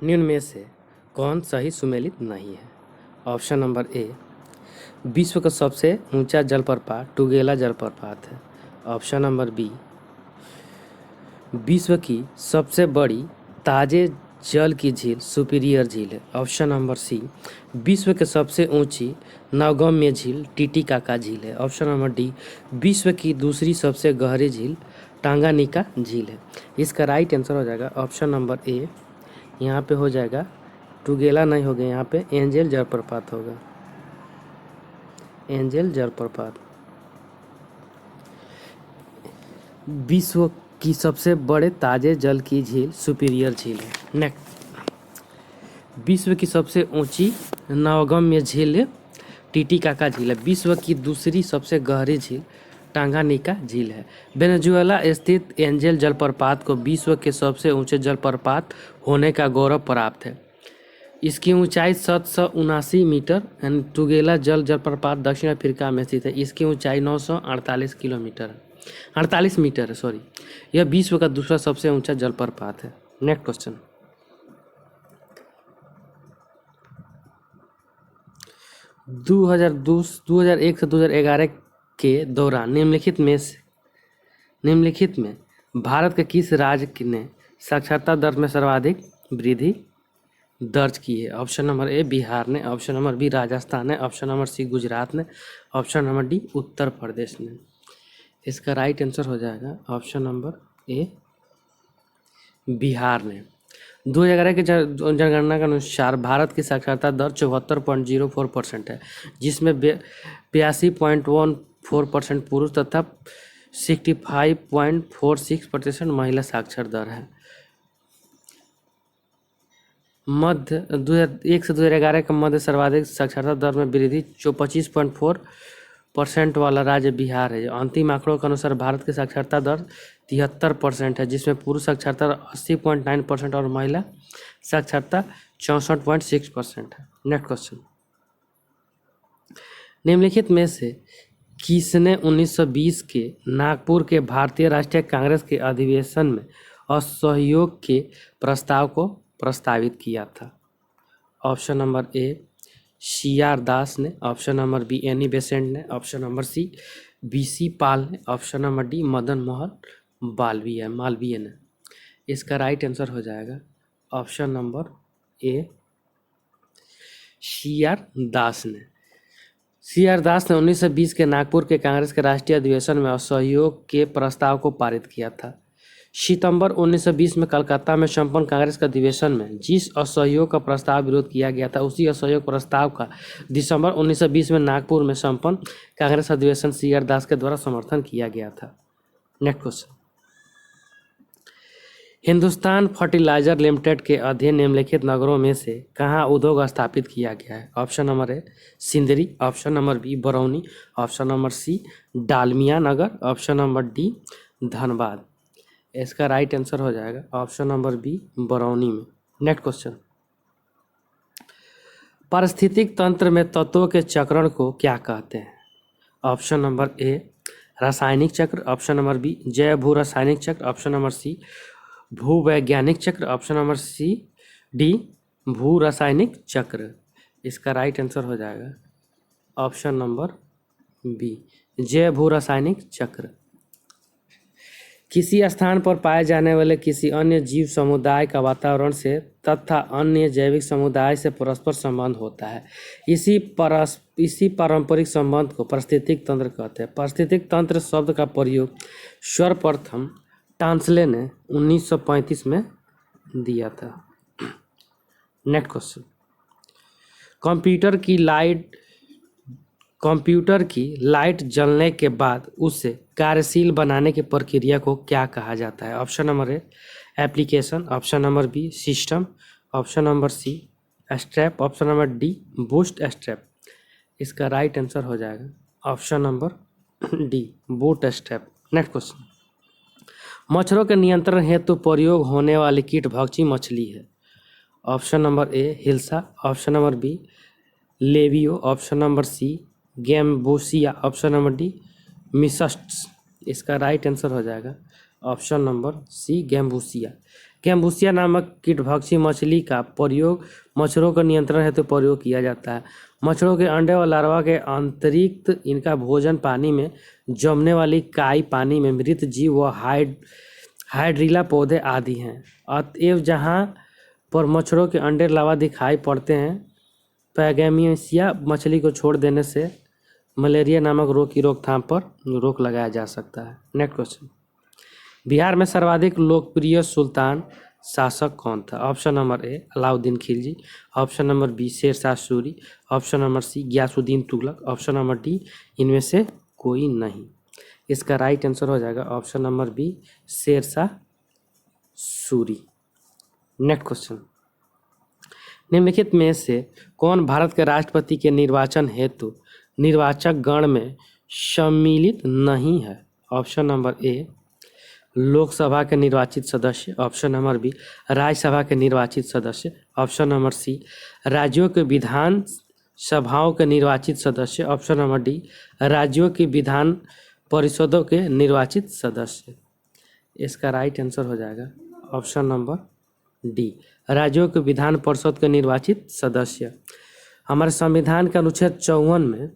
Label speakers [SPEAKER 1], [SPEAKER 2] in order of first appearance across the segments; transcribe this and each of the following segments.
[SPEAKER 1] निम्न में से कौन सही सुमेलित नहीं है? ऑप्शन नंबर ए, विश्व का सबसे ऊंचा जलप्रपात टुगेला जलप्रपात है। ऑप्शन नंबर बी, विश्व की सबसे बड़ी ताजे जल की झील सुपीरियर झील है। ऑप्शन नंबर सी, विश्व के सबसे ऊंची नवगम्य झील टिटिकाका झील है। ऑप्शन नंबर डी, विश्व की दूसरी सबसे गहरी झील टांगानिका झील है। इसका राइट आंसर हो जाएगा ऑप्शन नंबर ए। यहाँ पे हो जाएगा टुगेला नहीं होगा, यहाँ पे एंजल जलप्रपात होगा, एंजल जलप्रपात। विश्व की सबसे बड़े ताजे जल की झील सुपीरियर झील है। नेक्स्ट, विश्व की सबसे ऊंची नवगम्य झील टिटिकाका झील है। विश्व की दूसरी सबसे गहरी झील टांगानिका झील है। वेनेजुएला स्थित एंजल जलप्रपात को विश्व के सबसे ऊंचे जलप्रपात होने का गौरव प्राप्त है। इसकी ऊंचाई 779 मीटर यानी टुगेला जलप्रपात दक्षिण अफ्रीका में स्थित है। इसकी ऊंचाई 948 किलोमीटर है, 48 मीटर है, सॉरी। यह विश्व का दूसरा सबसे ऊंचा जलप्रपात है। नेक्स्ट क्वेश्चन, 2001 से 2011 के दौरान निम्नलिखित में भारत के किस राज्य ने साक्षरता दर में सर्वाधिक वृद्धि दर्ज की है? ऑप्शन नंबर ए बिहार ने, ऑप्शन नंबर बी राजस्थान है, ऑप्शन नंबर सी गुजरात ने, option number D Uttar Pradesh ने। इसका राइट आंसर हो जाएगा ऑप्शन नंबर ए बिहार ने। 2011 की जनगणना के अनुसार भारत की साक्षरता दर 74.04% है, जिसमें 82.14% पुरुष तथा 65.46% महिला साक्षर दर है। मध्य 2001 से 2011 के मध्य सर्वाधिक साक्षरता दर में वृद्धि 25.4% वाला राज्य बिहार है। अंतिम आंकड़ों के अनुसार भारत की साक्षरता दर 73% है, जिसमें पुरुष साक्षरता 80.9% और महिला साक्षरता 64.6% है। नेक्स्ट क्वेश्चन, निम्नलिखित में से किसने 1920 के नागपुर के भारतीय राष्ट्रीय कांग्रेस के अधिवेशन में असहयोग के प्रस्ताव को प्रस्तावित किया था? ऑप्शन नंबर ए CR दास ने, option number be Annie Besant ने, ऑप्शन नंबर सी BC पाल ने, option number D Madan Mohan Malviya ने। इसका राइट आंसर हो जाएगा ऑप्शन नंबर ए CR दास ने। CR दास ने 1920 के नागपुर के कांग्रेस के राष्ट्रीय अधिवेशन में असहयोग के प्रस्ताव को पारित किया था। सितंबर 1920 में कलकत्ता में संपन्न कांग्रेस के अधिवेशन में जिस असहयोग का प्रस्ताव विरोध किया गया था, उसी असहयोग प्रस्ताव का दिसंबर 1920 में नागपुर में संपन्न कांग्रेस अधिवेशन CR दास के द्वारा समर्थन किया गया था। Next question, Hindustan fertiliser limited के अधीन निम्नलिखित नगरों में से कहाँ उद्योग स्थापित किया गया है? Option number A Sindri, option number B Barauni, option number C Dalmia Nagar, option number D Dhanbad. इसका राइट आंसर हो जाएगा ऑप्शन नंबर बी बरौनी में। नेक्स्ट क्वेश्चन, पारिस्थितिक तंत्र में तत्वों के चक्रण को क्या कहते हैं? ऑप्शन नंबर ए रासायनिक चक्र, ऑप्शन नंबर बी जैव भू रासायनिक चक्र, ऑप्शन नंबर सी भूवैज्ञानिक चक्र, ऑप्शन नंबर सी डी भू रासायनिक चक्र। इसका राइट आंसर हो जाएगा ऑप्शन नंबर बी जैव भू रासायनिक चक्र। किसी स्थान पर पाए जाने वाले किसी अन्य जीव समुदाय का वातावरण से तथा अन्य जैविक समुदाय से परस्पर संबंध होता है। इसी पारंपरिक संबंध को पारिस्थितिक तंत्र कहते हैं। पारिस्थितिक तंत्र शब्द का प्रयोग सर्वप्रथम टांसले ने 1935 में दिया था। नेक्स्ट क्वेश्चन, कंप्यूटर की लाइट जलने के बाद उसे कार्यशील बनाने की प्रक्रिया को क्या कहा जाता है? Option number A application, option number B system, option number C strap, option number D boost strap. इसका राइट आंसर हो जाएगा option number D boot strap. Next question, मच्छरों के नियंत्रण हेतु प्रयोग होने वाली कीट भक्षी मछली है? Option number A hilsa, option number B लेवियो, option number C gambusia, option number D मिसस्ट्स। इसका राइट आंसर हो जाएगा option number C gambusia. Gambusia नामक कीटभक्षी मछली का प्रयोग मच्छरों का नियंत्रण हेतु प्रयोग किया जाता है। मच्छरों के अंडे और लार्वा के अतिरिक्त इनका भोजन पानी में जमने वाली काई, पानी में मृत जीव व हाइड्रिला पौधे आदि हैं। अतएव जहाँ पर मच्छरों के अंडे लावा दिखाई पड़ते हैं, पैगेमिया मछली को छोड़ देने से मलेरिया नामक रोग की रोकथाम पर रोक लगाया जा सकता है। नेक्स्ट क्वेश्चन, बिहार में सर्वाधिक लोकप्रिय सुल्तान शासक कौन था? Option number A Alauddin Khilji, option number B Sher Shah Suri, option number C Ghiyasuddin Tughlaq, option number D इनमें से कोई नहीं। इसका राइट आंसर हो जाएगा option number B Sher Shah Suri. Next question, निम्नलिखित में से कौन भारत के राष्ट्रपति के निर्वाचन हेतु निर्वाचक गण में सम्मिलित नहीं है? ऑप्शन नंबर ए लोकसभा के निर्वाचित सदस्य, ऑप्शन नंबर बी राज्यसभा के निर्वाचित सदस्य, ऑप्शन नंबर सी राज्यों के विधान सभाओं के निर्वाचित सदस्य, ऑप्शन नंबर डी राज्यों की विधान परिषदों के निर्वाचित सदस्य। इसका राइट आंसर हो जाएगा ऑप्शन नंबर डी राज्यों के विधान परिषद के निर्वाचित सदस्य। हमारे संविधान के अनुच्छेद 54 में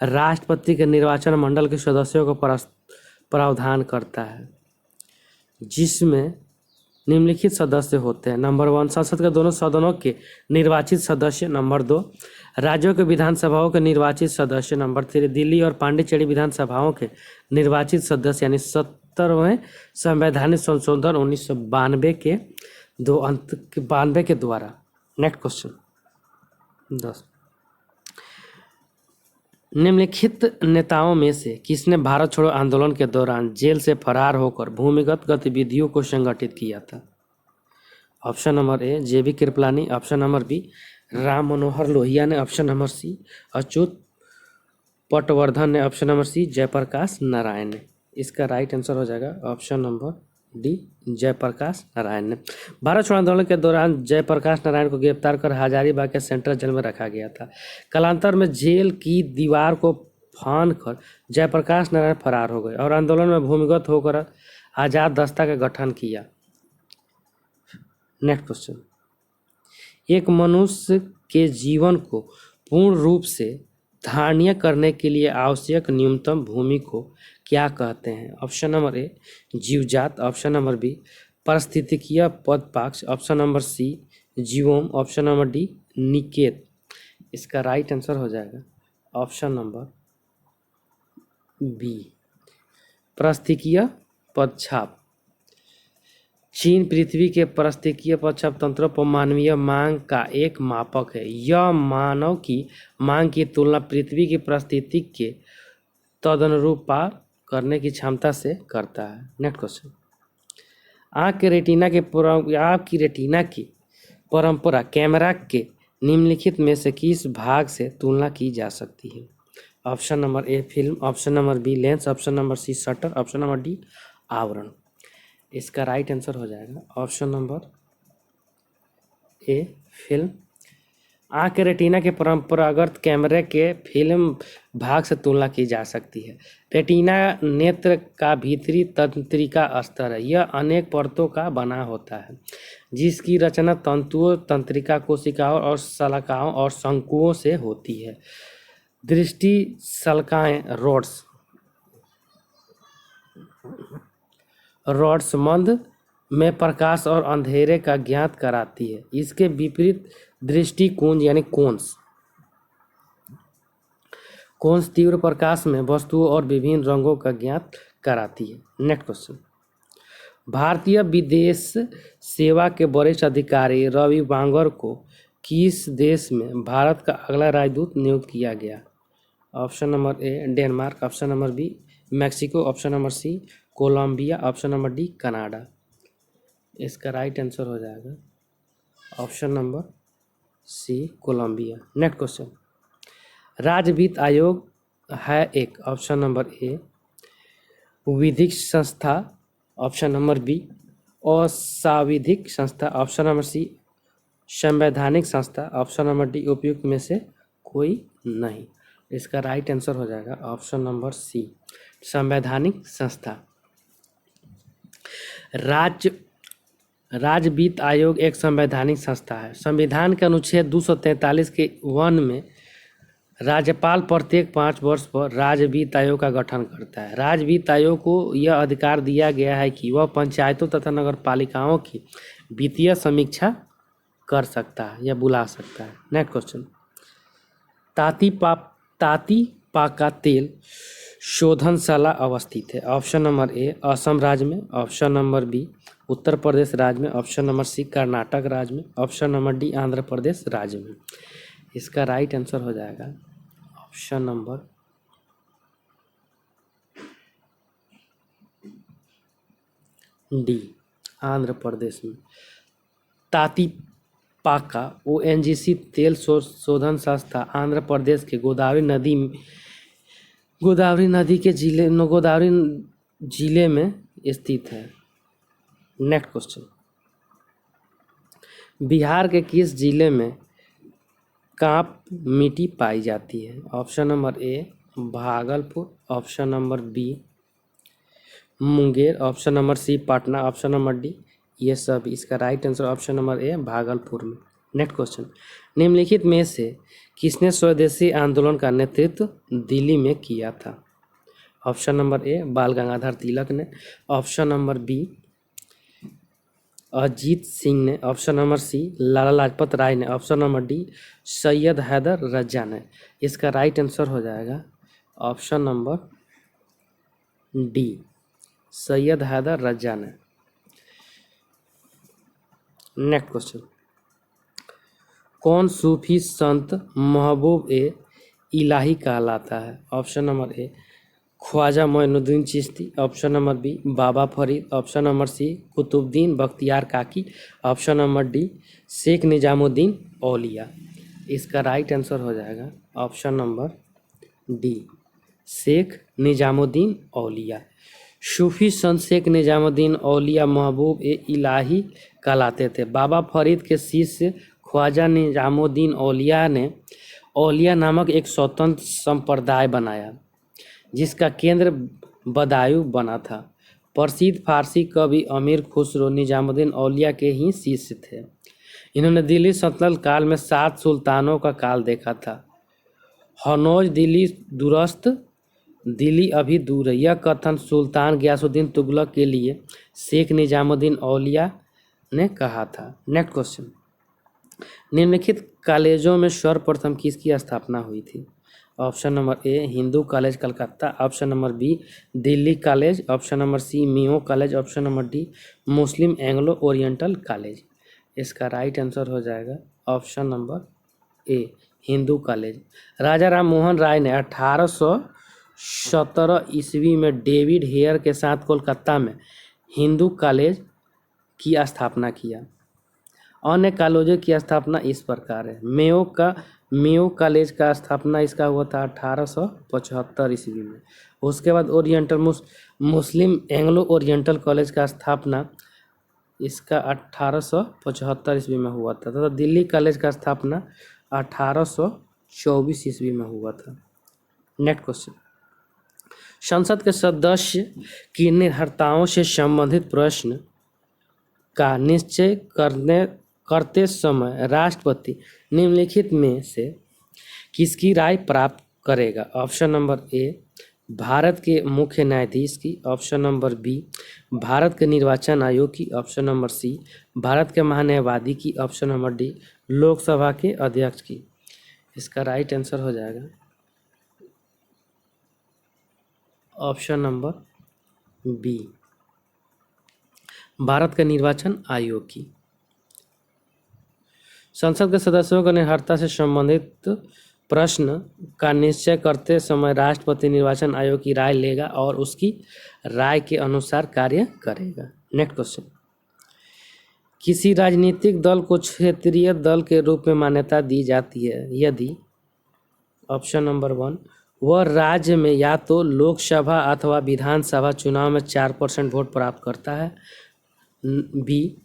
[SPEAKER 1] राष्ट्रपति के निर्वाचन मंडल के सदस्यों को प्रावधान करता है, जिसमें निम्नलिखित सदस्य होते हैं। नंबर 1 संसद के दोनों सदनों के निर्वाचित सदस्य, नंबर 2 राज्यों के विधानसभाओं के निर्वाचित सदस्य, नंबर 3 दिल्ली और पांडिचेरी विधानसभाओं के निर्वाचित सदस्य, यानी 70वें संवैधानिक संशोधन 1992 के 92 के द्वारा। नेक्स्ट क्वेश्चन 10, निम्नलिखित नेताओं में से किसने भारत छोड़ो आंदोलन के दौरान जेल से फरार होकर भूमिगत गतिविधियों को संगठित किया था? Option number A JB Kripalani, option number B Ram Manohar Lohia ने, option number C Achyut Patwardhan ने, option number C Jayaprakash Narayan ने। इसका राइट आंसर हो जाएगा option number D Jayaprakash Narayan ने। भारत छोड़ो आंदोलन के दौरान जयप्रकाश नारायण को गिरफ्तार कर हजारीबाग के सेंट्रल जेल में रखा गया था। कालांतर में जेल की दीवार को फांद कर जयप्रकाश नारायण फरार हो गए और आंदोलन में भूमिगत होकर आजाद दस्ता का गठन किया। नेक्स्ट क्वेश्चन, एक मनुष्य के जीवन को पूर्ण रूप से धारणीय करने के लिए आवश्यक न्यूनतम भूमि को क्या कहते हैं? ऑप्शन नंबर ए जीवजात, ऑप्शन नंबर बी पारिस्थितिकीय पदपाक्ष, ऑप्शन नंबर सी जीवोम, ऑप्शन नंबर डी निकेत। इसका राइट आंसर हो जाएगा ऑप्शन नंबर बी पारिस्थितिकीय पदछाप। चीन पृथ्वी के पारिस्थितिकीय पदछाप तंत्रों पर मानवीय मांग का एक मापक है। यह मानव की मांग की तुलना पृथ्वी की परिस्थिति के तदनुरूप पार करने की क्षमता से करता है। नेक्स्ट क्वेश्चन, आपकी रेटिना की परंपरा कैमरा के निम्नलिखित में से किस भाग से तुलना की जा सकती है? Option number A film, option number B lens, option number C shutter, option number D आवरण। इसका राइट आंसर हो जाएगा ऑप्शन नंबर ए फिल्म। आँख के रेटिना के परंपरागत कैमरे के फिल्म भाग से तुलना की जा सकती है। रेटिना नेत्र का भीतरी तंत्रिका स्तर है। यह अनेक परतों का बना होता है, जिसकी रचना तंतुओं, तंत्रिका कोशिकाओं और शलाकाओं और शंकुओं से होती है। दृष्टि शलाकाएं रॉड्स मंद में प्रकाश और अंधेरे का ज्ञात कराती है। इसके विपरीत दृष्टिकोण यानी कोन्स तीव्र प्रकाश में वस्तुओं और विभिन्न रंगों का ज्ञात कराती है। नेक्स्ट क्वेश्चन, भारतीय विदेश सेवा के वरिष्ठ अधिकारी रवि बांगर को किस देश में भारत का अगला राजदूत नियुक्त किया गया? Option number A Denmark, option number B Mexico, option number C Colombia, option number D Canada. इसका राइट आंसर हो जाएगा option number C Colombia. Next question, राज्य वित्त आयोग है एक, ऑप्शन नंबर ए विधिक संस्था, ऑप्शन नंबर बी असांविधिक संस्था, ऑप्शन नंबर सी संवैधानिक संस्था, ऑप्शन नंबर डी उपयुक्त में से कोई नहीं। इसका राइट आंसर हो जाएगा ऑप्शन नंबर सी संवैधानिक संस्था। राज्य राज्य वित्त आयोग एक संवैधानिक संस्था है। संविधान के अनुच्छेद 243 के 1 में राज्यपाल प्रत्येक 5 वर्ष पर राज्य वित्त आयोग का गठन करता है। राज्य वित्त आयोग को यह अधिकार दिया गया है कि वह पंचायतों तथा नगर पालिकाओं की वित्तीय समीक्षा कर सकता है या बुला सकता है। नेक्स्ट क्वेश्चन, ताती पाका तेल शोधनशाला अवस्थित है। ऑप्शन नंबर ए असम राज्य में, option number B Uttar Pradesh राज्य में, ऑप्शन नंबर सी कर्नाटक राज्य में, option number D Andhra Pradesh राज्य में। इसका राइट आंसर हो जाएगा option number D Andhra Pradesh में। तातीपाका ओएनजीसी तेल शोधन संस्था आंध्र प्रदेश के गोदावरी नदी के गोदावरी जिले में स्थित है। नेक्स्ट क्वेश्चन, बिहार के किस जिले में काप मिट्टी पाई जाती है? Option number A Bhagalpur, option number B Munger, option number C Patna, option number D ये सब। इसका right answer option number A Bhagalpur में। नेक्स्ट क्वेश्चन, निम्नलिखित में से किसने स्वदेशी आंदोलन का नेतृत्व दिल्ली में किया था? ऑप्शन नंबर ए बाल गंगाधर तिलक ने, option number B Ajit Singh ने, option number C Lala Lajpat Rai ने, option number D Syed Haider Raza ने। इसका राइट आंसर हो जाएगा option number D Syed Haider Raza ने। नेक्स्ट क्वेश्चन, कौन सूफी संत महबूब ए इलाही कहलाता है? Option number A Khwaja Moinuddin Chishti, option number B Baba Farid, option number C Qutbuddin Bakhtiyar Kaki, option number D Sheikh Nizamuddin Auliya. इसका राइट आंसर हो जाएगा option number D Sheikh Nizamuddin Auliya. सूफी संत शेख निजामुद्दीन औलिया महबूब ए इलाही कहलाते थे। बाबा फरीद के शिष्य ख्वाजा निजामुद्दीन औलिया ने औलिया नामक एक स्वतंत्र संप्रदाय बनाया जिसका केंद्र बदायूं बना था। प्रसिद्ध फारसी कवि अमीर खुसरो निजामुद्दीन औलिया के ही शिष्य थे। इन्होंने दिल्ली सल्तनत काल में 7 सुल्तानों का काल देखा था। हनौज दिल्ली दुरस्त, दिल्ली अभी दूर है, यह कथन सुल्तान गियासुद्दीन तुगलक के लिए शेख निजामुद्दीन औलिया ने कहा था। नेक्स्ट क्वेश्चन, निम्नलिखित कॉलेजों में सर्वप्रथम किसकी स्थापना हुई थी? Option number A Hindu College Calcutta, option number B Delhi College, option number C Mayo College, option number D Muslim Anglo Oriental College. इसका राइट आंसर हो जाएगा option number A Hindu College. Raja Ram Mohan Roy ने 1817 ईस्वी में डेविड हेयर के साथ कोलकाता में हिंदू कॉलेज की स्थापना किया। अन्य कॉलेजों की स्थापना इस प्रकार है। मेयो कॉलेज का स्थापना इसका हुआ था 1875 ईस्वी में। उसके बाद ओरिएंटल मुस्लिम एंग्लो ओरिएंटल कॉलेज का स्थापना इसका 1875 ईस्वी में हुआ था तथा दिल्ली कॉलेज का स्थापना 1824 ईस्वी में हुआ था। नेक्स्ट क्वेश्चन, संसद के सदस्य की निर्भरताओं से संबंधित प्रश्न का निश्चय करते समय राष्ट्रपति निम्नलिखित में से किसकी राय प्राप्त करेगा? ऑप्शन नंबर ए भारत के मुख्य न्यायाधीश की, ऑप्शन नंबर बी भारत के निर्वाचन आयोग की, ऑप्शन नंबर सी भारत के महान्यायवादी की, ऑप्शन नंबर डी लोकसभा के अध्यक्ष की। इसका राइट आंसर हो जाएगा ऑप्शन नंबर बी भारत के निर्वाचन आयोग की। संसद के सदस्यों को निर्भरता से संबंधित प्रश्न का निश्चय करते समय राष्ट्रपति निर्वाचन आयोग की राय लेगा और उसकी राय के अनुसार कार्य करेगा। नेक्स्ट क्वेश्चन, किसी राजनीतिक दल को क्षेत्रीय दल के रूप में मान्यता दी जाती है यदि ऑप्शन नंबर 1 वह राज्य में या तो लोकसभा अथवा विधानसभा चुनाव में 4% वोट प्राप्त करता है, बी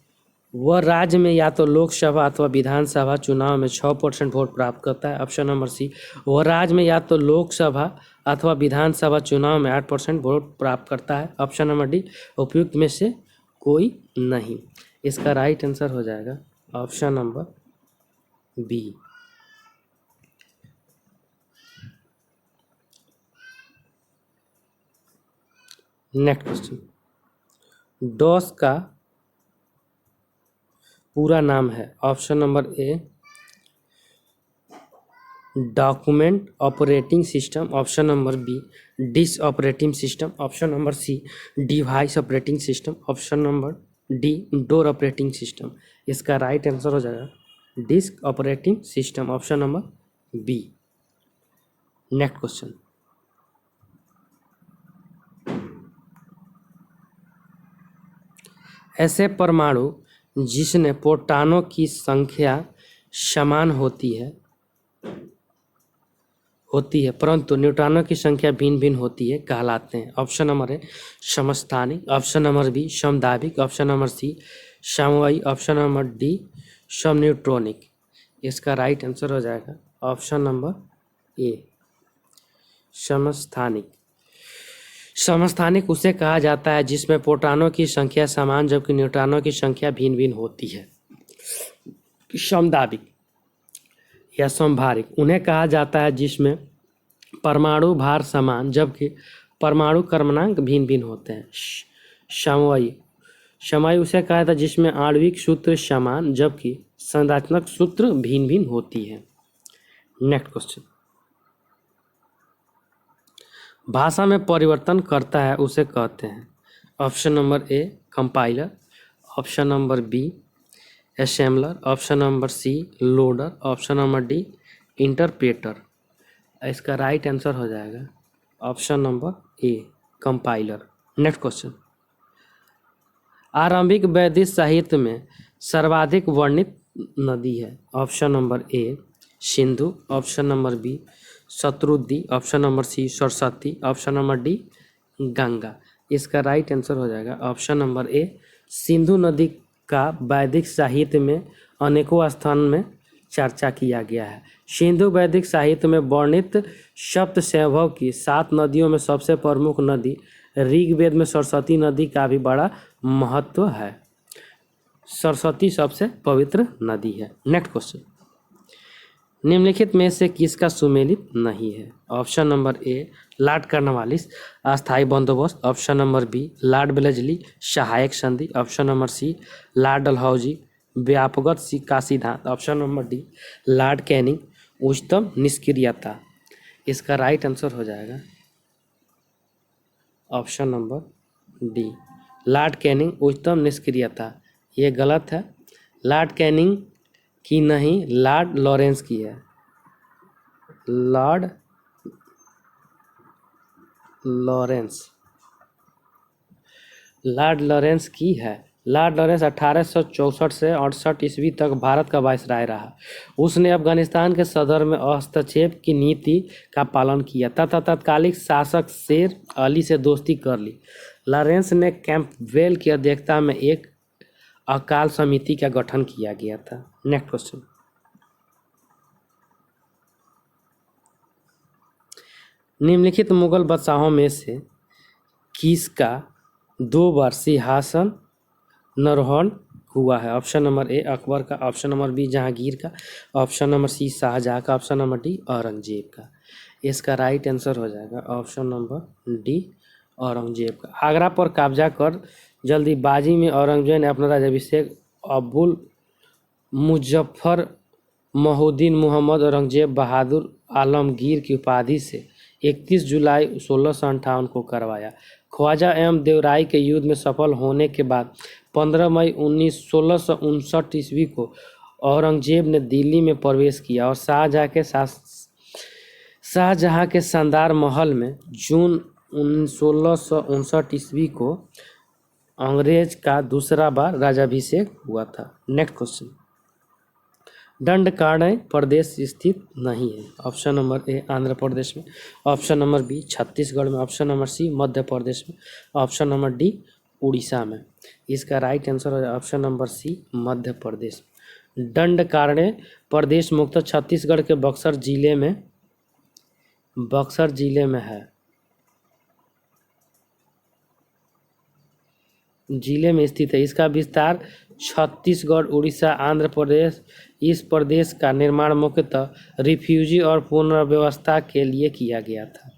[SPEAKER 1] वह राज्य में या तो लोकसभा अथवा विधानसभा चुनाव में 6% वोट प्राप्त करता है, ऑप्शन नंबर सी वह राज्य में या तो लोकसभा अथवा विधानसभा चुनाव में 8% वोट प्राप्त करता है, ऑप्शन नंबर डी उपयुक्त में से कोई नहीं। इसका राइट आंसर हो जाएगा option number B. Next question, DOS का पूरा नाम है। Option number A document operating system, option number B dish operating system, option number C device operating system, option number D door operating system. इसका right answer हो जाएगा disk operating system, option number B. Next question, ऐसे परमाणु जिसमें प्रोटॉनों की संख्या समान होती है परंतु न्यूट्रॉनों की संख्या भिन्न भिन्न होती है कहलाते हैं। ऑप्शन नंबर ए समस्थानिक, ऑप्शन नंबर बी समदाबिक, ऑप्शन नंबर सी समवायी, ऑप्शन नंबर डी समन्यूट्रॉनिक। इसका राइट आंसर हो जाएगा ऑप्शन नंबर ए समस्थानिक। समस्थानिक उसे कहा जाता है जिसमें प्रोटॉनों की संख्या समान जबकि न्यूट्रॉनों की संख्या भिन्न भिन्न होती है। समदाबिक या समभारिक उन्हें कहा जाता है जिसमें परमाणु भार समान जबकि परमाणु क्रमांक भिन्न भिन्न होते हैं। समवायी उसे कहा जाता है जिसमें आणविक सूत्र समान जबकि संरचनात्मक सूत्र भिन्न भिन्न होती है। नेक्स्ट क्वेश्चन, भाषा में परिवर्तन करता है उसे कहते हैं। Option number A compiler, option number B assembler, option number C loader, option number D interpreter. इसका राइट आंसर हो जाएगा option number A compiler. Next question, आरंभिक वैदिक साहित्य में सर्वाधिक वर्णित नदी है। Option number A Sindhu, option number B Shatrudri, option number C Saraswati, option number D Ganga. इसका राइट आंसर हो जाएगा ऑप्शन नंबर ए सिंधु नदी का वैदिक साहित्य में अनेकों स्थान में चर्चा किया गया है। सिंधु वैदिक साहित्य में वर्णित सप्त सैंधव की 7 नदियों में सबसे प्रमुख नदी ऋग्वेद में सरस्वती नदी का भी बड़ा महत्व है। सरस्वती सबसे पवित्र नदी है। नेक्स्ट क्वेश्चन, निम्नलिखित में से किसका सुमेलित नहीं है। Option number A Lord Cornwallis अस्थायी बंदोबस्त, option number B Lord Wellesley सहायक संधि, option number C Lord Dalhousie व्यापकगत का सिद्धांत, option number D Lord Canning उच्चतम निष्क्रियता। इसका राइट आंसर हो जाएगा option number D Lord Canning उच्चतम निष्क्रियता। ये गलत है, लॉर्ड कैनिंग की नहीं लॉर्ड लॉरेंस की है। लॉर्ड लॉरेंस की है। लॉर्ड लॉरेंस 1864 से 68 ईस्वी तक भारत का वायसराय रहा। उसने अफगानिस्तान के सदर में हस्तक्षेप की नीति का पालन किया तथा तत्कालीन शासक शेर अली से दोस्ती कर ली। लॉरेंस ने कैंपबेल की अध्यक्षता में एक अकाल समिति का गठन किया गया था। नेक्स्ट क्वेश्चन, निम्नलिखित मुगल बादशाहों में से किसका 2 बार सिंहासन आरोहण हुआ है। ऑप्शन नंबर ए अकबर का, ऑप्शन नंबर बी जहांगीर का, ऑप्शन नंबर सी शाहजहां का, ऑप्शन नंबर डी औरंगजेब का। इसका राइट आंसर हो जाएगा ऑप्शन नंबर डी औरंगजेब का। आगरा पर कब्जा कर जल्दीबाजी में औरंगजेब ने अपना राज्याभिषेक अब्दुल मुजफ्फर महुद्दीन मोहम्मद औरंगजेब बहादुर आलमगीर की उपाधि से 31 जुलाई 1658 को करवाया। ख्वाजा एवं देवराय के युद्ध में सफल होने के बाद 15 मई 1659 ईस्वी को औरंगजेब ने दिल्ली में प्रवेश किया और शाहजहां के शानदार महल में जून 1659 ईस्वी को अंग्रेज का दूसरा बार राज्याभिषेक हुआ था। नेक्स्ट क्वेश्चन, दंडकारण्य प्रदेश स्थित नहीं है। ऑप्शन नंबर ए आंध्र प्रदेश में, ऑप्शन नंबर बी छत्तीसगढ़ में, ऑप्शन नंबर सी मध्य प्रदेश में, ऑप्शन नंबर डी उड़ीसा में। इसका राइट आंसर है ऑप्शन नंबर सी मध्य प्रदेश। दंडकारण्य प्रदेश मुख्यतः छत्तीसगढ़ के बक्सर जिले में है। जिले में स्थित है। इसका विस्तार छत्तीसगढ़, उड़ीसा, आंध्र प्रदेश, इस प्रदेश का निर्माण मुख्यतः रिफ्यूजी और पुनर्व्यवस्था के लिए किया गया था।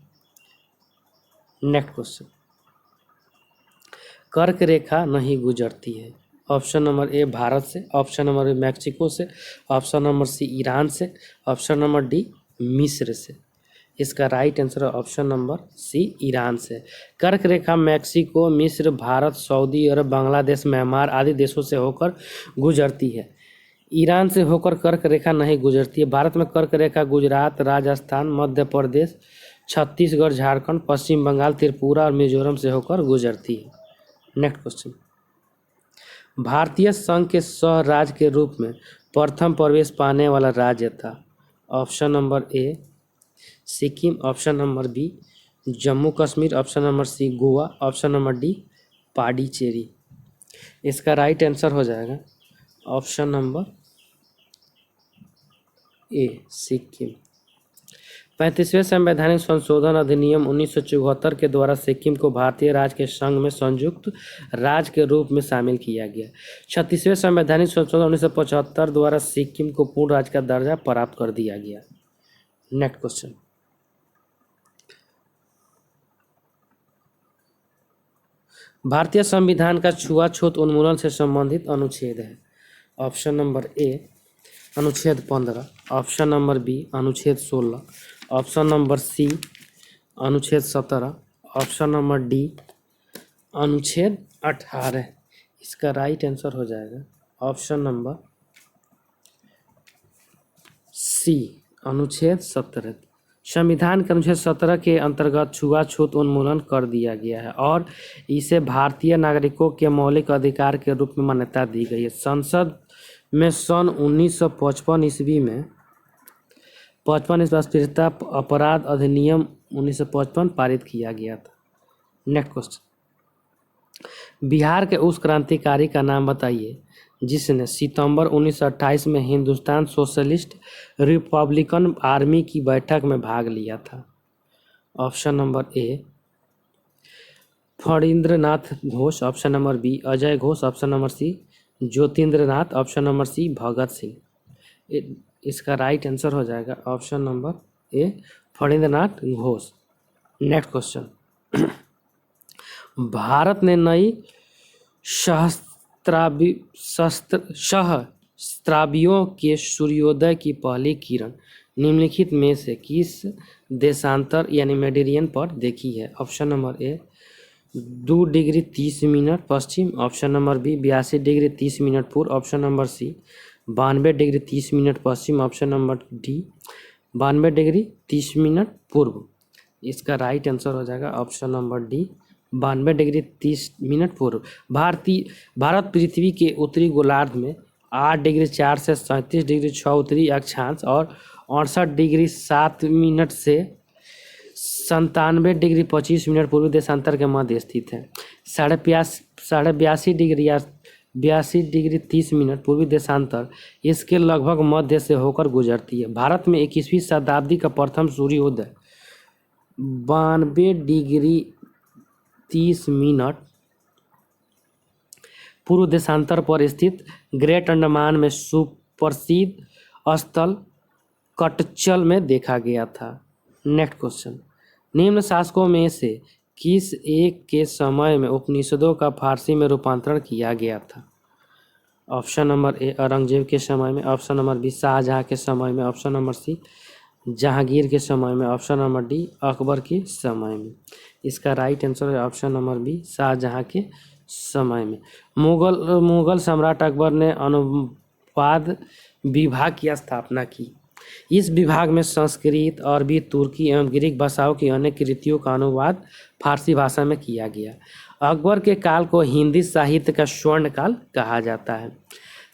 [SPEAKER 1] नेक्स्ट क्वेश्चन, कर्क रेखा नहीं गुजरती है। ऑप्शन नंबर ए भारत से, ऑप्शन नंबर बी मैक्सिको से, ऑप्शन नंबर सी ईरान से, ऑप्शन नंबर डी मिस्र से। इसका राइट आंसर है ऑप्शन नंबर सी ईरान से। कर्क रेखा मैक्सिको, मिस्र, भारत, सऊदी अरब, बांग्लादेश, म्यांमार आदि देशों से होकर गुजरती है। ईरान से होकर कर्क रेखा नहीं गुजरती है। भारत में कर्क रेखा गुजरात, राजस्थान, मध्य प्रदेश, छत्तीसगढ़, झारखंड, पश्चिम बंगाल, त्रिपुरा और मिजोरम से होकर गुजरती है। नेक्स्ट क्वेश्चन, भारतीय संघ के सह राज्य के रूप में प्रथम प्रवेश पाने वाला राज्य था। Option number A Sikkim, option number B Jammu Kashmir, option number C Goa, option number D Pondicherry. इसका राइट आंसर हो जाएगा ऑप्शन नंबर ए सिक्किम। 35वें संवैधानिक संशोधन अधिनियम 1974 के द्वारा सिक्किम को भारतीय राज्य के संघ में संयुक्त राज्य के रूप में शामिल किया गया। 36वें संवैधानिक संशोधन 1975 द्वारा सिक्किम को पूर्ण राज्य का दर्जा प्राप्त कर दिया गया। नेक्स्ट क्वेश्चन, भारतीय संविधान का छुआछूत उन्मूलन से संबंधित अनुच्छेद है। ऑप्शन नंबर ए अनुच्छेद 15, ऑप्शन नंबर बी अनुच्छेद 16, ऑप्शन नंबर सी अनुच्छेद 17, ऑप्शन नंबर डी अनुच्छेद 18। इसका राइट आंसर हो जाएगा ऑप्शन नंबर सी अनुच्छेद 17। संविधान के अनुच्छेद 17 के अंतर्गत छुआछूत उन्मूलन कर दिया गया है और इसे भारतीय नागरिकों के मौलिक अधिकार के रूप में मान्यता दी गई है। संसद में सन 1955 ईस्वी में 55 राष्ट्रीयता अपराध अधिनियम 1955 पारित किया गया था। नेक्स्ट क्वेश्चन, बिहार के उस क्रांतिकारी का नाम बताइए जिसने सितंबर 1928 में हिंदुस्तान सोशलिस्ट रिपब्लिकन आर्मी की बैठक में भाग लिया था। Option number A Phanindranath Ghosh, option number B Ajay Ghosh, option number C Jatindranath, option number C Bhagat Singh. इसका राइट आंसर हो जाएगा option number A Phanindranath Ghosh. Next question, Bharat ने नई सहस्त्राब्दियों के सूर्योदय की पहली किरण निम्नलिखित में से किस देशांतर यानी मेडिरियन पर देखी है। Option number A 2 degree 30 minute पश्चिम, option number B 82 degree 30 minute पूर्व, option number C 92 degree 30 minute पश्चिम, option number D 92 degree 30 minute पूर्व। इसका राइट आंसर हो जाएगा option number D 92 degree 30 minute पूर्व। भारत पृथ्वी के उत्तरी गोलार्ध में 8 डिग्री 4 से 37 डिग्री 6 उत्तरी अक्षांश और 68 डिग्री 7 मिनट से 97 डिग्री 25 मिनट पूर्वी देशांतर के मध्य स्थित है। 82 डिग्री या 82 डिग्री 30 मिनट पूर्वी देशांतर इसके लगभग मध्य से होकर गुजरती है। भारत में 21वीं शताब्दी का प्रथम सूर्योदय 92 डिग्री 30 मिनट पूर्व देशांतर पर स्थित ग्रेट अंडमान में सुप्रसिद्ध स्थल कटचल में देखा गया था। नेक्स्ट क्वेश्चन, निम्न शासकों में से किस एक के समय में उपनिषदों का फारसी में रूपांतरण किया गया था। ऑप्शन नंबर ए औरंगजेब के समय में, ऑप्शन नंबर बी शाहजहां के समय में, ऑप्शन नंबर सी जहांगीर के समय में, ऑप्शन नंबर डी अकबर के समय में। इसका राइट आंसर है ऑप्शन नंबर बी शाहजहां के समय में। मुगल सम्राट अकबर ने अनुवाद विभाग की स्थापना की। इस विभाग में संस्कृत, अरबी, तुर्की एवं ग्रीक भाषाओं की अनेक कृतियों का अनुवाद फारसी भाषा में किया गया। अकबर के काल को हिंदी साहित्य का स्वर्ण काल कहा जाता है।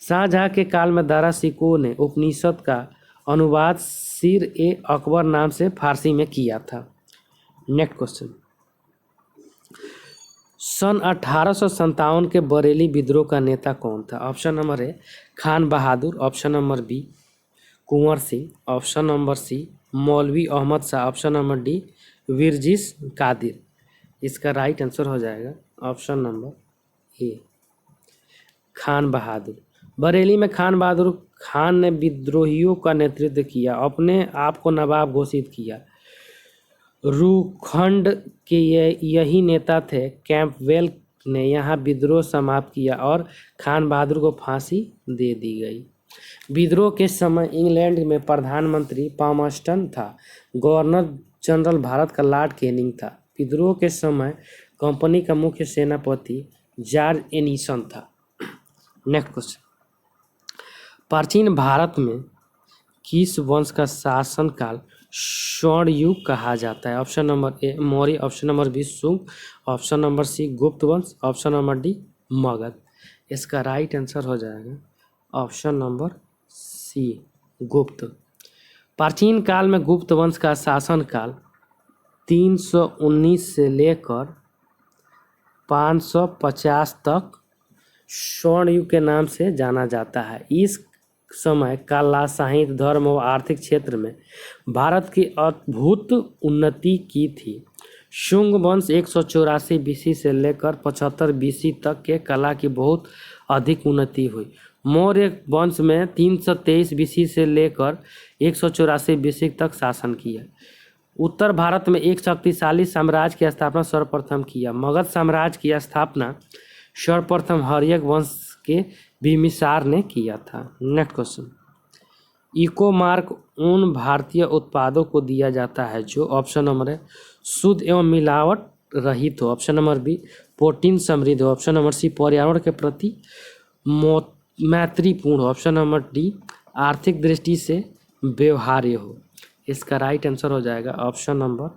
[SPEAKER 1] शाहजहां के काल में दारा शिकोह ने उपनिषद का अनुवाद सिर-ए-अकबर नाम से फारसी में किया था। नेक्स्ट क्वेश्चन, सन 1857 के बरेली विद्रोह का नेता कौन था। Option number A Khan Bahadur, option number B Kunwar Singh, option number C Maulvi Ahmad Shah, option number D Birjis Qadir. इसका राइट आंसर हो जाएगा option number A Khan Bahadur. Bareilly में खान बहादुर खान ने विद्रोहियों का नेतृत्व किया, अपने आप को नवाब घोषित किया। रूखंड के यही नेता थे। कैंपबेल ने यहाँ विद्रोह समाप्त किया और खान बहादुर को फांसी दे दी गई। विद्रोह के समय इंग्लैंड में प्रधानमंत्री पामस्टन था। गवर्नर जनरल भारत का लॉर्ड कैनिंग था। विद्रोह के समय कंपनी का मुख्य सेनापति जॉर्ज एनिसन था। नेक्स्ट क्वेश्चन, प्राचीन भारत में किस वंश का शासनकाल स्वर्ण युग कहा जाता है? Option number A Maurya, option number B Shunga, option number C Gupta वंश, ऑप्शन नंबर डी मगध। इसका राइट आंसर हो जाएगा ऑप्शन नंबर सी गुप्त। प्राचीन काल में गुप्त वंश का शासनकाल 319 से लेकर 550 तक स्वर्ण युग के नाम से जाना जाता है। इस समय कला, साहित्य, धर्म और आर्थिक क्षेत्र में भारत की अद्भुत उन्नति की थी। शुंग वंश 184 बीसी से लेकर 75 बीसी तक के कला की बहुत अधिक उन्नति हुई। मौर्य वंश में 323 बीसी से लेकर 184 बीसी तक शासन किया। उत्तर भारत में एक शक्तिशाली साम्राज्य की स्थापना सर्वप्रथम किया। मगध साम्राज्य की स्थापना सर्वप्रथम हर्यक वंश के बिम्बिसार ने किया था। नेक्स्ट क्वेश्चन, इको मार्क उन भारतीय उत्पादों को दिया जाता है जो ऑप्शन नंबर है शुद्ध एवं मिलावट रहित हो, ऑप्शन नंबर बी प्रोटीन समृद्ध हो, ऑप्शन नंबर सी पर्यावरण के प्रति मैत्रीपूर्ण हो, ऑप्शन नंबर डी आर्थिक दृष्टि से व्यवहार्य हो। इसका राइट आंसर हो जाएगा ऑप्शन नंबर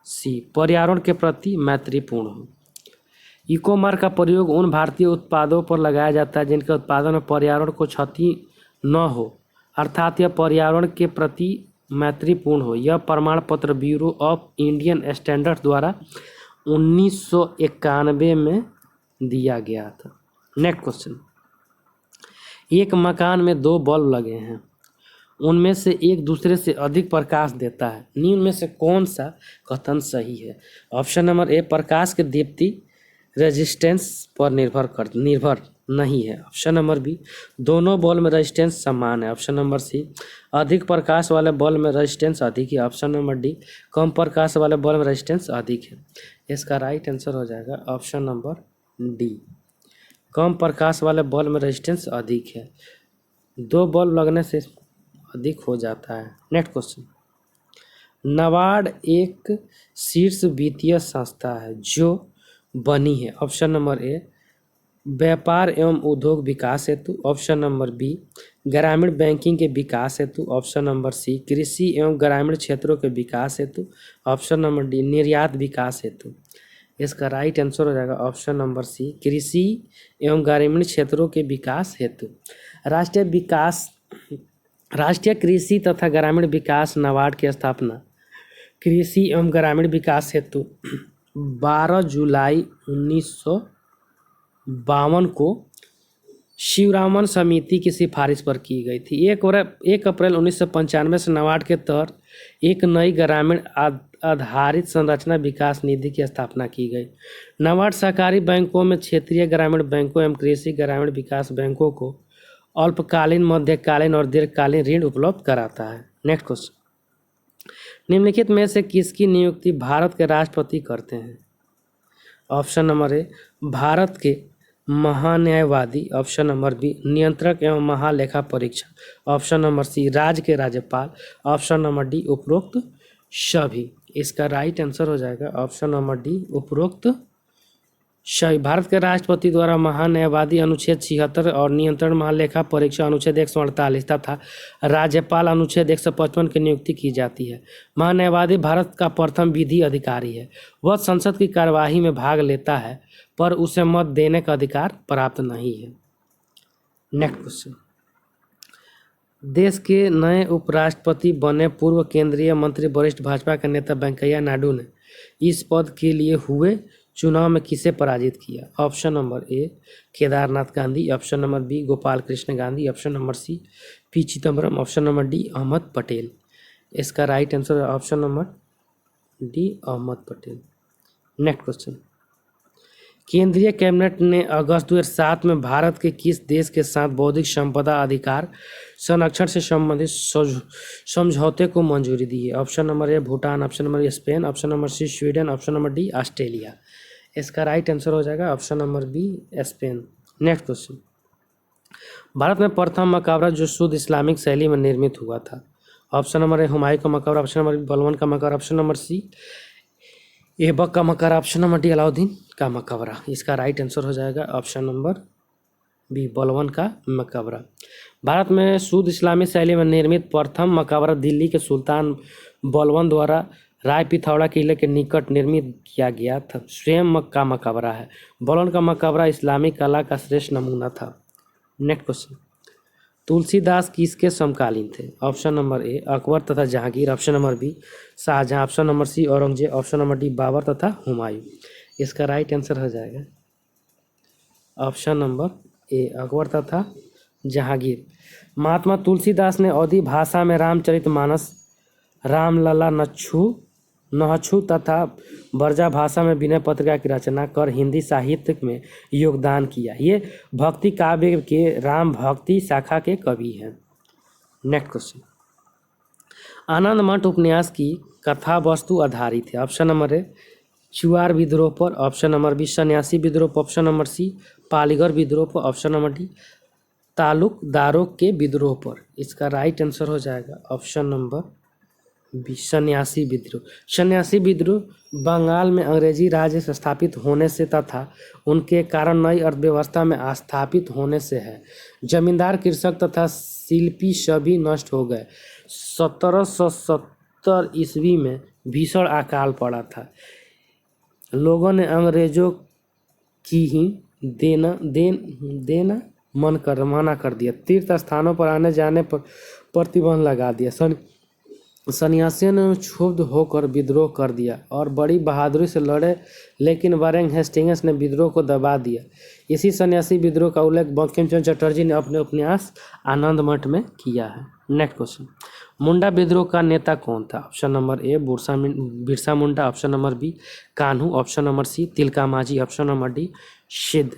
[SPEAKER 1] सी पर्यावरण के प्रति मैत्रीपूर्ण हो। इको मार्क का प्रयोग उन भारतीय उत्पादों पर लगाया जाता है जिनके उत्पादन में पर्यावरण को क्षति न हो, अर्थात यह पर्यावरण के प्रति मैत्रीपूर्ण हो। यह प्रमाण पत्र ब्यूरो ऑफ इंडियन स्टैंडर्ड्स द्वारा 1991 में दिया गया था। नेक्स्ट क्वेश्चन, एक मकान में 2 बल्ब लगे हैं, उनमें से एक दूसरे से अधिक प्रकाश देता है, निम्न में से कौन सा कथन सही है? ऑप्शन नंबर ए प्रकाश के दीप्ति रेजिस्टेंस पर निर्भर नहीं है, ऑप्शन नंबर बी दोनों बल्ब में रेजिस्टेंस समान है, ऑप्शन नंबर सी अधिक प्रकाश वाले बल्ब में रेजिस्टेंस अधिक है, ऑप्शन नंबर डी कम प्रकाश वाले बल्ब में रेजिस्टेंस अधिक है। इसका राइट आंसर हो जाएगा ऑप्शन नंबर डी कम प्रकाश वाले बल्ब में रेजिस्टेंस अधिक है। 2 बल्ब लगने से अधिक हो जाता है। नेक्स्ट क्वेश्चन, नाबार्ड एक शीर्ष वित्तीय संस्था है जो बनी है, ऑप्शन नंबर ए व्यापार एवं उद्योग विकास हेतु, ऑप्शन नंबर बी ग्रामीण बैंकिंग के विकास हेतु, ऑप्शन नंबर सी कृषि एवं ग्रामीण क्षेत्रों के विकास हेतु, ऑप्शन नंबर डी निर्यात विकास हेतु। इसका राइट आंसर हो जाएगा ऑप्शन नंबर सी कृषि एवं ग्रामीण क्षेत्रों के विकास हेतु। राष्ट्रीय कृषि तथा ग्रामीण विकास नाबार्ड की स्थापना कृषि एवं ग्रामीण विकास हेतु 12 जुलाई 1952 को शिवरामन समिति की सिफारिश पर की गई थी। 1 अप्रैल 1995 से नाबार्ड के तहत एक नई ग्रामीण आधारित संरचना विकास निधि की स्थापना की गई। नाबार्ड सहकारी बैंकों में क्षेत्रीय ग्रामीण बैंकों एवं कृषि ग्रामीण विकास बैंकों को अल्पकालीन, मध्यकालीन और दीर्घकालीन ऋण उपलब्ध कराता है। नेक्स्ट क्वेश्चन, निम्नलिखित में से किसकी नियुक्ति भारत के राष्ट्रपति करते हैं? ऑप्शन नंबर ए भारत के महान्यायवादी, ऑप्शन नंबर बी नियंत्रक एवं महालेखा परीक्षक, ऑप्शन नंबर सी राज्य के राज्यपाल, ऑप्शन नंबर डी उपरोक्त सभी। इसका राइट आंसर हो जाएगा ऑप्शन नंबर डी उपरोक्त सही। भारत के राष्ट्रपति द्वारा महान्यायवादी अनुच्छेद 76 और नियंत्रण महालेखा परीक्षा अनुच्छेद 148 तथा राज्यपाल अनुच्छेद 155 की नियुक्ति की जाती है। महान्यायवादी भारत का प्रथम विधि अधिकारी है। वह संसद की कार्यवाही में भाग लेता है पर उसे मत देने का अधिकार प्राप्त नहीं है। नेक्स्ट क्वेश्चन, देश के नए उपराष्ट्रपति बने पूर्व केंद्रीय मंत्री वरिष्ठ भाजपा के नेता वेंकैया नायडू ने इस पद के लिए हुए चुनाव में किसे पराजित किया? Option number A Kedarnath Gandhi, option number B Gopal Krishna Gandhi, option number C P Chidambaram, option number D Ahmed Patel. इसका राइट आंसर है option number D Ahmed Patel. Next question, केंद्रीय कैबिनेट ने अगस्त 2007 में भारत के किस देश के साथ बौद्धिक संपदा अधिकार संरक्षण से संबंधित समझौते को मंजूरी दी है? Option number A Bhutan, option number A Spain, option number C Sweden, option number D Australia. इसका राइट आंसर हो जाएगा option number B Spain. Next question, Bharat में प्रथम मकबरा जो शुद्ध इस्लामिक शैली में निर्मित हुआ था? ऑप्शन नंबर ए हुमायूं का मकबरा, ऑप्शन नंबर बी बलबन का मकबरा, ऑप्शन नंबर सी ऐबक का मकबरा, ऑप्शन नंबर डी अलाउद्दीन का मकबरा। इसका राइट आंसर हो जाएगा ऑप्शन नंबर बी बलबन का मकबरा। भारत में शुद्ध इस्लामी शैली में निर्मित प्रथम मकबरा दिल्ली के सुल्तान बलबन द्वारा राय पिथौरा किले के निकट निर्मित किया गया था। स्वयं का मकबरा है। बलबन का मकबरा इस्लामी कला का श्रेष्ठ नमूना था। नेक्स्ट क्वेश्चन, तुलसीदास किसके समकालीन थे? ऑप्शन नंबर ए अकबर तथा Jahangir, option number B Shahjahan, option number C Aurangzeb, option number D Babur तथा हुमायूं। इसका राइट आंसर हो जाएगा ऑप्शन नंबर ए अकबर तथा जहांगीर। महात्मा तुलसीदास ने अवधी भाषा में रामचरितमानस, रामलला, नहछु तथा ब्रजा भाषा में विनय पत्रिका की रचना कर हिंदी साहित्य में योगदान किया। ये भक्ति काव्य के राम भक्ति शाखा के कवि हैं। नेक्स्ट क्वेश्चन, आनंद मठ उपन्यास की कथा वस्तु आधारित है? ऑप्शन नंबर ए चुआर विद्रोह पर, ऑप्शन नंबर बी सन्यासी विद्रोह पर, ऑप्शन नंबर सी पालीगढ़ विद्रोह पर, ऑप्शन नंबर डी तालुकदारों के विद्रोह पर। इसका राइट आंसर हो जाएगा ऑप्शन नंबर बी सन्यासी विद्रोह। सन्यासी विद्रोह बंगाल में अंग्रेजी राज्य स्थापित होने से तथा उनके कारण नई अर्थव्यवस्था में स्थापित होने से है। जमींदार, कृषक तथा शिल्पी सभी नष्ट हो गए। 1770 ईस्वी में भीषण अकाल पड़ा था। लोगों ने अंग्रेजों की ही देना मना कर दिया। तीर्थ स्थानों पर आने जाने पर प्रतिबंध लगा दिया। सन्यासियों ने क्षुब्ध होकर विद्रोह कर दिया और बड़ी बहादुरी से लड़े, लेकिन वारेन हेस्टिंग्स ने विद्रोह को दबा दिया। इसी सन्यासी विद्रोह का उल्लेख बंकिम चंद्र चटर्जी ने अपने उपन्यास आनंद मठ में किया है। नेक्स्ट क्वेश्चन, मुंडा विद्रोह का नेता कौन था? Option number A Birsa Munda, option number B Kanhu, option number C Tilka Manjhi, option number D Siddh.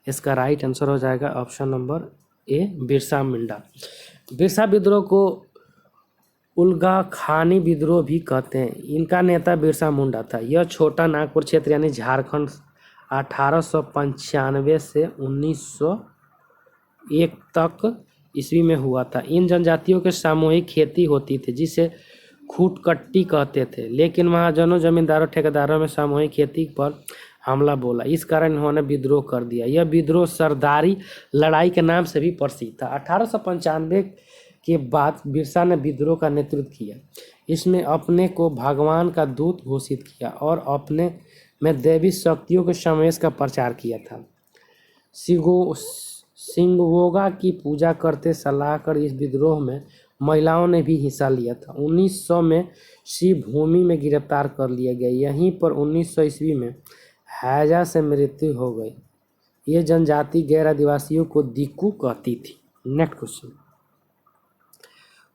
[SPEAKER 1] इसका राइट आंसर हो जाएगा option number A Birsa Munda. Birsa विद्रोह को उल्गा खानी विद्रोह भी कहते हैं। इनका नेता बिरसा मुंडा था। यह छोटा नागपुर क्षेत्र यानी झारखंड 1895 से 1901 तक ईस्वी में हुआ था। इन जनजातियों के सामूहिक खेती होती थी जिसे खूटकट्टी कहते थे, लेकिन महाजनों, जमींदारों, ठेकेदारों में सामूहिक खेती पर हमला बोला। इस कारण इन्होंने विद्रोह कर दिया। यह विद्रोह सरदारी लड़ाई के नाम से भी प्रसिद्ध था। 1895 के बाद बिरसा ने विद्रोह का नेतृत्व किया। इसमें अपने को भगवान का दूत घोषित किया और अपने में दैवी शक्तियों के समावेश का प्रचार किया था। सिंगवोगा की पूजा करते सलाह कर इस विद्रोह में महिलाओं ने भी हिस्सा लिया था। 1900 में शिवभूमि में गिरफ्तार कर लिया गया। यहीं पर 1900 ईस्वी में हैजा से मृत्यु हो गई। ये जनजाति गैर आदिवासियों को दिक्कू कहती थी। नेक्स्ट क्वेश्चन,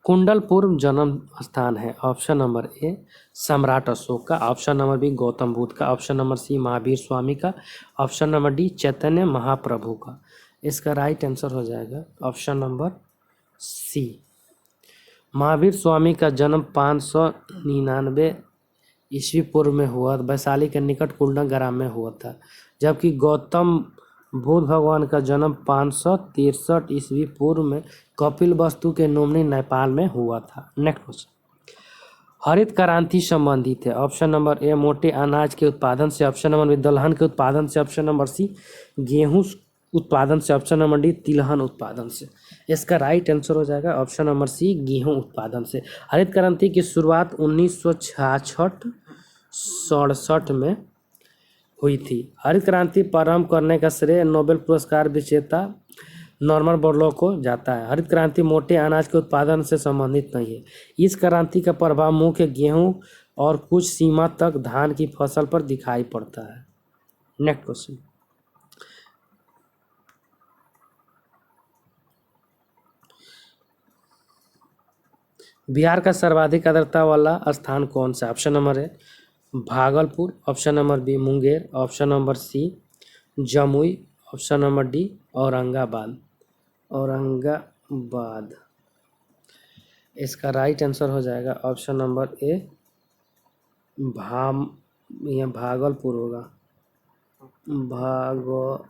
[SPEAKER 1] कुंडलपुर जन्म स्थान है? ऑप्शन नंबर ए सम्राट अशोक का, option number B Gautam Buddha का, option number C Mahavir Swami का, option number D Chaitanya Mahaprabhu का। इसका राइट आंसर हो जाएगा option number C. Mahavir Swami का जन्म 599 ईस्वी पूर्व में हुआ, वैशाली के निकट कुंडल ग्राम में हुआ था। जबकि गौतम बुद्ध भगवान का जन्म 563 ईस्वी पूर्व में कपिल वस्तु के नोमनी नेपाल में हुआ था। नेक्स्ट क्वेश्चन, हरित क्रांति संबंधित है? ऑप्शन नंबर ए मोटे अनाज के उत्पादन से, ऑप्शन नंबर बी दलहन के उत्पादन से, ऑप्शन नंबर सी गेहूं उत्पादन से, ऑप्शन नंबर डी तिलहन उत्पादन से। इसका राइट आंसर हो जाएगा ऑप्शन नंबर सी गेहूं उत्पादन से। हरित क्रांति की शुरुआत 1966-67 में हुई थी। हरित क्रांति प्रारंभ करने का श्रेय नोबेल पुरस्कार विजेता नॉर्मन बोरलॉग को जाता है। हरित क्रांति मोटे अनाज के उत्पादन से संबंधित नहीं है। इस क्रांति का प्रभाव मुख्य गेहूं और कुछ सीमा तक धान की फसल पर दिखाई पड़ता है। नेक्स्ट क्वेश्चन, बिहार का सर्वाधिक आर्द्रता वाला स्थान कौन सा? Option number A Bhagalpur, option number B Munger, option number C Jamui, option number D Aurangabad. Aurangabad इसका राइट आंसर हो जाएगा ऑप्शन नंबर ए भाम या भागलपुर होगा, भागलपुर।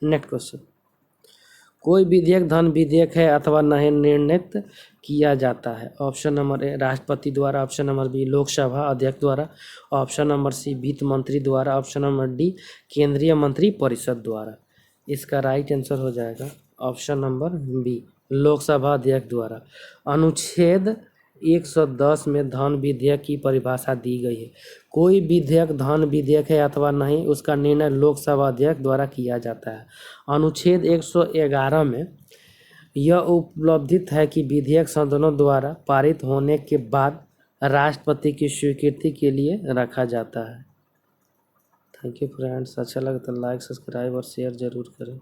[SPEAKER 1] नेक्स्ट क्वेश्चन, कोई विधेयक धन विधेयक है अथवा नहीं निर्णित किया जाता है। ऑप्शन नंबर ए राष्ट्रपति द्वारा, ऑप्शन नंबर बी लोकसभा अध्यक्ष द्वारा, ऑप्शन नंबर सी वित्त मंत्री द्वारा, ऑप्शन नंबर डी केंद्रीय मंत्री परिषद द्वारा। इसका राइट आंसर हो जाएगा ऑप्शन नंबर बी लोकसभा अध्यक्ष द्वारा। अनुच्छेद 110 में धन विधेयक की परिभाषा दी गई है। कोई विधेयक धन विधेयक है अथवा नहीं, उसका निर्णय लोकसभा अध्यक्ष द्वारा किया जाता है। अनुच्छेद 111 में यह उपलब्धित है कि विधेयक सदनों द्वारा पारित होने के बाद राष्ट्रपति की स्वीकृति के लिए रखा जाता है। थैंक यू फ्रेंड्स, अच्छा लगे तो लाइक सब्सक्राइब और शेयर जरूर करें।